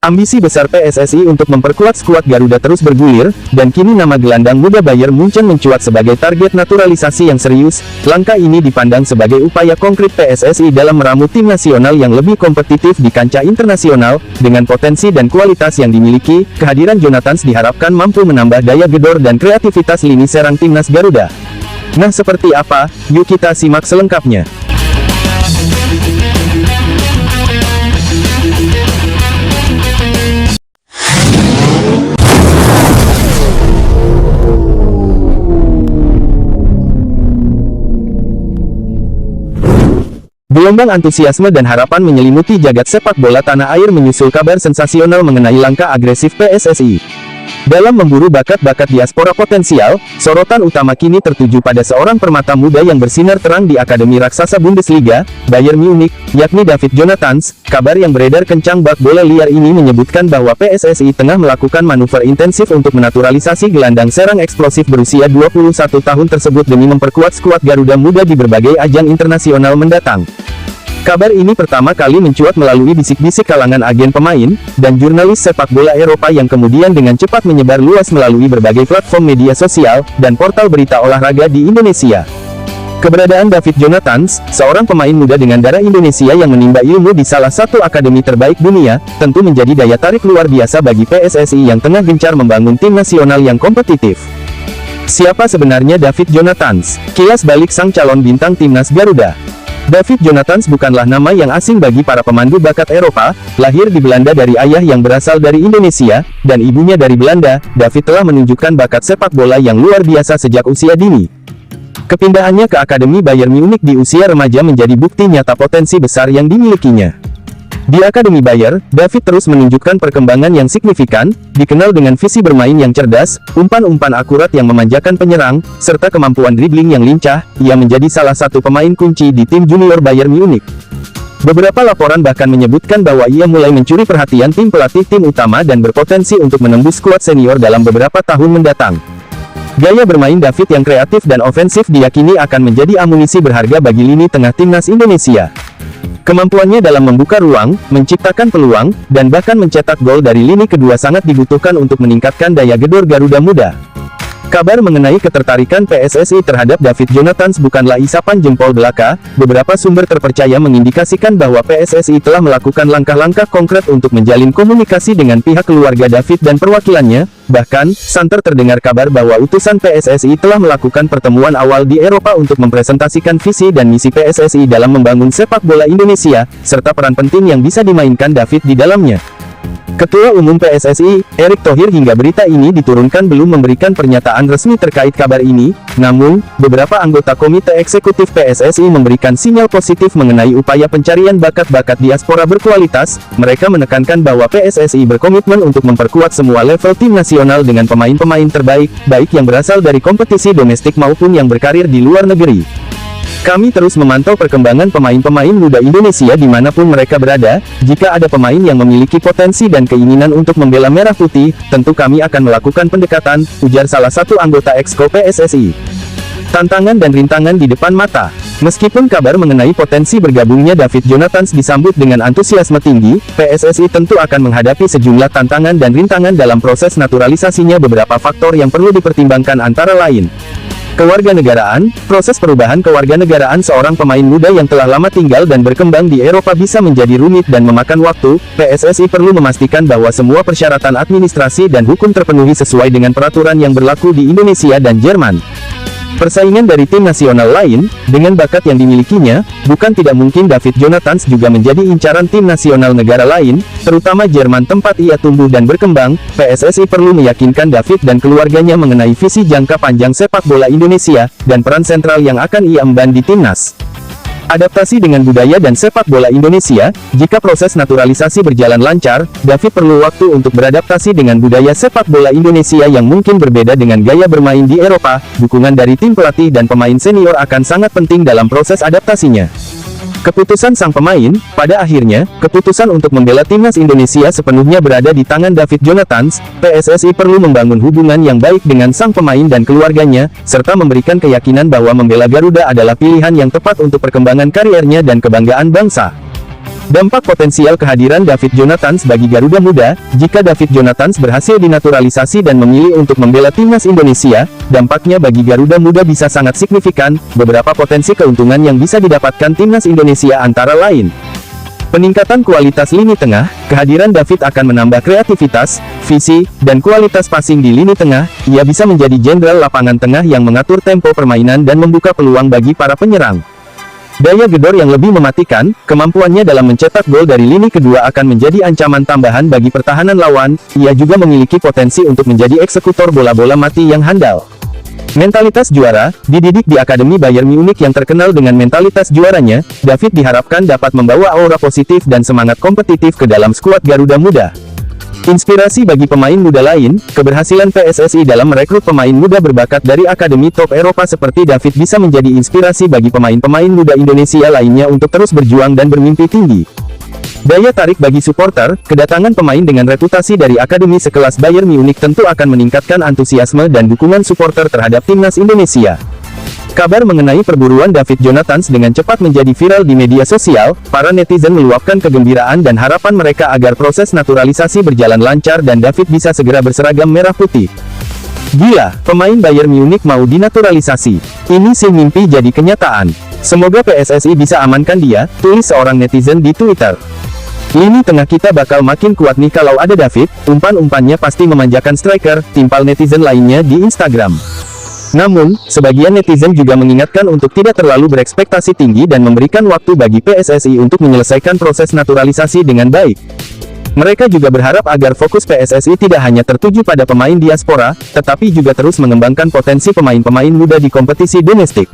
Ambisi besar PSSI untuk memperkuat skuad Garuda terus bergulir, dan kini nama gelandang muda Bayern Munchen mencuat sebagai target naturalisasi yang serius. Langkah ini dipandang sebagai upaya konkret PSSI dalam meramu tim nasional yang lebih kompetitif di kancah internasional. Dengan potensi dan kualitas yang dimiliki, kehadiran Djonathans diharapkan mampu menambah daya gedor dan kreativitas lini serang timnas Garuda. Nah, seperti apa? Yuk kita simak selengkapnya. Gelombang antusiasme dan harapan menyelimuti jagat sepak bola tanah air menyusul kabar sensasional mengenai langkah agresif PSSI dalam memburu bakat-bakat diaspora potensial. Sorotan utama kini tertuju pada seorang permata muda yang bersinar terang di Akademi Raksasa Bundesliga, Bayern Munich, yakni David Djonathans. Kabar yang beredar kencang bak bola liar ini menyebutkan bahwa PSSI tengah melakukan manuver intensif untuk menaturalisasi gelandang serang eksplosif berusia 21 tahun tersebut demi memperkuat skuad Garuda muda di berbagai ajang internasional mendatang. Kabar ini pertama kali mencuat melalui bisik-bisik kalangan agen pemain dan jurnalis sepak bola Eropa yang kemudian dengan cepat menyebar luas melalui berbagai platform media sosial dan portal berita olahraga di Indonesia. Keberadaan David Djonathans, seorang pemain muda dengan darah Indonesia yang menimba ilmu di salah satu akademi terbaik dunia, tentu menjadi daya tarik luar biasa bagi PSSI yang tengah gencar membangun tim nasional yang kompetitif. Siapa sebenarnya David Djonathans? Kilas balik sang calon bintang timnas Garuda. David Djonathans bukanlah nama yang asing bagi para pemandu bakat Eropa. Lahir di Belanda dari ayah yang berasal dari Indonesia, dan ibunya dari Belanda, David telah menunjukkan bakat sepak bola yang luar biasa sejak usia dini. Kepindahannya ke Akademi Bayern Munich di usia remaja menjadi bukti nyata potensi besar yang dimilikinya. Di Akademi Bayer, David terus menunjukkan perkembangan yang signifikan, dikenal dengan visi bermain yang cerdas, umpan-umpan akurat yang memanjakan penyerang, serta kemampuan dribbling yang lincah. Ia menjadi salah satu pemain kunci di tim junior Bayern Munich. Beberapa laporan bahkan menyebutkan bahwa ia mulai mencuri perhatian tim pelatih tim utama dan berpotensi untuk menembus skuad senior dalam beberapa tahun mendatang. Gaya bermain David yang kreatif dan ofensif diyakini akan menjadi amunisi berharga bagi lini tengah timnas Indonesia. Kemampuannya dalam membuka ruang, menciptakan peluang, dan bahkan mencetak gol dari lini kedua sangat dibutuhkan untuk meningkatkan daya gedor Garuda muda. Kabar mengenai ketertarikan PSSI terhadap David Djonathans bukanlah isapan jempol belaka. Beberapa sumber terpercaya mengindikasikan bahwa PSSI telah melakukan langkah-langkah konkret untuk menjalin komunikasi dengan pihak keluarga David dan perwakilannya. Bahkan, santer terdengar kabar bahwa utusan PSSI telah melakukan pertemuan awal di Eropa untuk mempresentasikan visi dan misi PSSI dalam membangun sepak bola Indonesia, serta peran penting yang bisa dimainkan David di dalamnya. Ketua Umum PSSI, Erick Thohir hingga berita ini diturunkan belum memberikan pernyataan resmi terkait kabar ini. Namun, beberapa anggota Komite Eksekutif PSSI memberikan sinyal positif mengenai upaya pencarian bakat-bakat diaspora berkualitas. Mereka menekankan bahwa PSSI berkomitmen untuk memperkuat semua level tim nasional dengan pemain-pemain terbaik, baik yang berasal dari kompetisi domestik maupun yang berkarir di luar negeri. Kami terus memantau perkembangan pemain-pemain muda Indonesia dimanapun mereka berada. Jika ada pemain yang memiliki potensi dan keinginan untuk membela merah putih, tentu kami akan melakukan pendekatan, ujar salah satu anggota Exco PSSI. Tantangan dan rintangan di depan mata. Meskipun kabar mengenai potensi bergabungnya David Djonathans disambut dengan antusiasme tinggi, PSSI tentu akan menghadapi sejumlah tantangan dan rintangan dalam proses naturalisasinya. Beberapa faktor yang perlu dipertimbangkan antara lain: kewarganegaraan. Proses perubahan kewarganegaraan seorang pemain muda yang telah lama tinggal dan berkembang di Eropa bisa menjadi rumit dan memakan waktu. PSSI perlu memastikan bahwa semua persyaratan administrasi dan hukum terpenuhi sesuai dengan peraturan yang berlaku di Indonesia dan Jerman. Persaingan dari tim nasional lain. Dengan bakat yang dimilikinya, bukan tidak mungkin David Djonathans juga menjadi incaran tim nasional negara lain, terutama Jerman tempat ia tumbuh dan berkembang. PSSI perlu meyakinkan David dan keluarganya mengenai visi jangka panjang sepak bola Indonesia, dan peran sentral yang akan ia emban di timnas. Adaptasi dengan budaya dan sepak bola Indonesia. Jika proses naturalisasi berjalan lancar, David perlu waktu untuk beradaptasi dengan budaya sepak bola Indonesia yang mungkin berbeda dengan gaya bermain di Eropa. Dukungan dari tim pelatih dan pemain senior akan sangat penting dalam proses adaptasinya. Keputusan sang pemain. Pada akhirnya, keputusan untuk membela timnas Indonesia sepenuhnya berada di tangan David Djonathans. PSSI perlu membangun hubungan yang baik dengan sang pemain dan keluarganya, serta memberikan keyakinan bahwa membela Garuda adalah pilihan yang tepat untuk perkembangan kariernya dan kebanggaan bangsa. Dampak potensial kehadiran David Jonathans bagi Garuda Muda. Jika David Jonathans berhasil dinaturalisasi dan memilih untuk membela timnas Indonesia, dampaknya bagi Garuda Muda bisa sangat signifikan. Beberapa potensi keuntungan yang bisa didapatkan timnas Indonesia antara lain: peningkatan kualitas lini tengah. Kehadiran David akan menambah kreativitas, visi, dan kualitas passing di lini tengah. Ia bisa menjadi jenderal lapangan tengah yang mengatur tempo permainan dan membuka peluang bagi para penyerang. Daya gedor yang lebih mematikan. Kemampuannya dalam mencetak gol dari lini kedua akan menjadi ancaman tambahan bagi pertahanan lawan. Ia juga memiliki potensi untuk menjadi eksekutor bola-bola mati yang handal. Mentalitas juara. Dididik di Akademi Bayern Munich yang terkenal dengan mentalitas juaranya, David diharapkan dapat membawa aura positif dan semangat kompetitif ke dalam skuad Garuda Muda. Inspirasi bagi pemain muda lain. Keberhasilan PSSI dalam merekrut pemain muda berbakat dari akademi top Eropa seperti David bisa menjadi inspirasi bagi pemain-pemain muda Indonesia lainnya untuk terus berjuang dan bermimpi tinggi. Daya tarik bagi supporter. Kedatangan pemain dengan reputasi dari akademi sekelas Bayern Munich tentu akan meningkatkan antusiasme dan dukungan supporter terhadap timnas Indonesia. Kabar mengenai perburuan David Jonathans dengan cepat menjadi viral di media sosial. Para netizen meluapkan kegembiraan dan harapan mereka agar proses naturalisasi berjalan lancar dan David bisa segera berseragam merah putih. Gila, pemain Bayern Munich mau dinaturalisasi. Ini sih mimpi jadi kenyataan. Semoga PSSI bisa amankan dia, tulis seorang netizen di Twitter. Lini tengah kita bakal makin kuat nih kalau ada David. Umpan-umpannya pasti memanjakan striker, timpal netizen lainnya di Instagram. Namun, sebagian netizen juga mengingatkan untuk tidak terlalu berekspektasi tinggi dan memberikan waktu bagi PSSI untuk menyelesaikan proses naturalisasi dengan baik. Mereka juga berharap agar fokus PSSI tidak hanya tertuju pada pemain diaspora, tetapi juga terus mengembangkan potensi pemain-pemain muda di kompetisi domestik.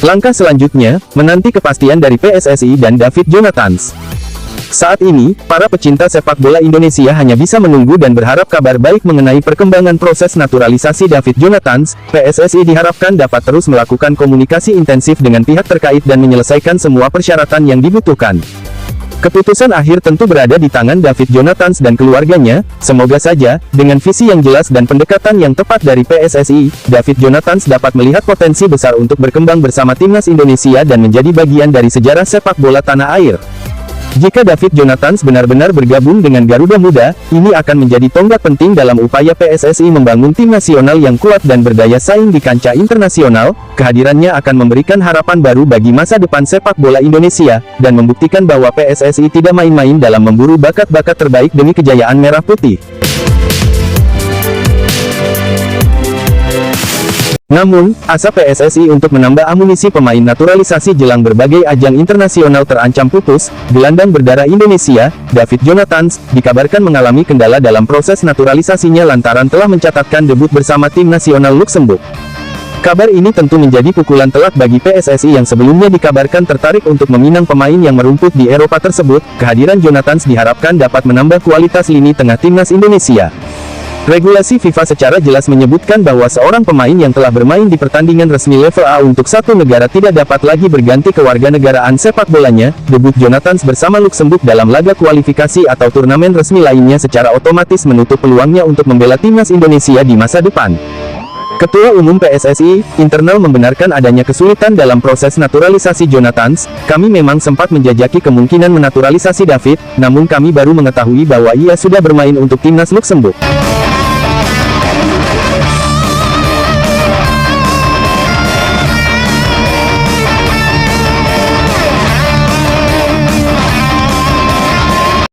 Langkah selanjutnya, menanti kepastian dari PSSI dan David Jonathans. Saat ini, para pecinta sepak bola Indonesia hanya bisa menunggu dan berharap kabar baik mengenai perkembangan proses naturalisasi David Jonathans. PSSI diharapkan dapat terus melakukan komunikasi intensif dengan pihak terkait dan menyelesaikan semua persyaratan yang dibutuhkan. Keputusan akhir tentu berada di tangan David Jonathans dan keluarganya. Semoga saja, dengan visi yang jelas dan pendekatan yang tepat dari PSSI, David Jonathans dapat melihat potensi besar untuk berkembang bersama timnas Indonesia dan menjadi bagian dari sejarah sepak bola tanah air. Jika David Jonathans benar-benar bergabung dengan Garuda Muda, ini akan menjadi tonggak penting dalam upaya PSSI membangun tim nasional yang kuat dan berdaya saing di kancah internasional. Kehadirannya akan memberikan harapan baru bagi masa depan sepak bola Indonesia, dan membuktikan bahwa PSSI tidak main-main dalam memburu bakat-bakat terbaik demi kejayaan Merah Putih. Namun, asa PSSI untuk menambah amunisi pemain naturalisasi jelang berbagai ajang internasional terancam pupus. Gelandang berdarah Indonesia, David Jonathans, dikabarkan mengalami kendala dalam proses naturalisasinya lantaran telah mencatatkan debut bersama tim nasional Luksemburg. Kabar ini tentu menjadi pukulan telak bagi PSSI yang sebelumnya dikabarkan tertarik untuk meminang pemain yang merumput di Eropa tersebut. Kehadiran Jonathans diharapkan dapat menambah kualitas lini tengah timnas Indonesia. Regulasi FIFA secara jelas menyebutkan bahwa seorang pemain yang telah bermain di pertandingan resmi level A untuk satu negara tidak dapat lagi berganti kewarganegaraan sepak bolanya. Debut Jonathans bersama Luksemburg dalam laga kualifikasi atau turnamen resmi lainnya secara otomatis menutup peluangnya untuk membela timnas Indonesia di masa depan. Ketua Umum PSSI Internal membenarkan adanya kesulitan dalam proses naturalisasi Jonathans. Kami memang sempat menjajaki kemungkinan menaturalisasi David, namun kami baru mengetahui bahwa ia sudah bermain untuk timnas Luksemburg.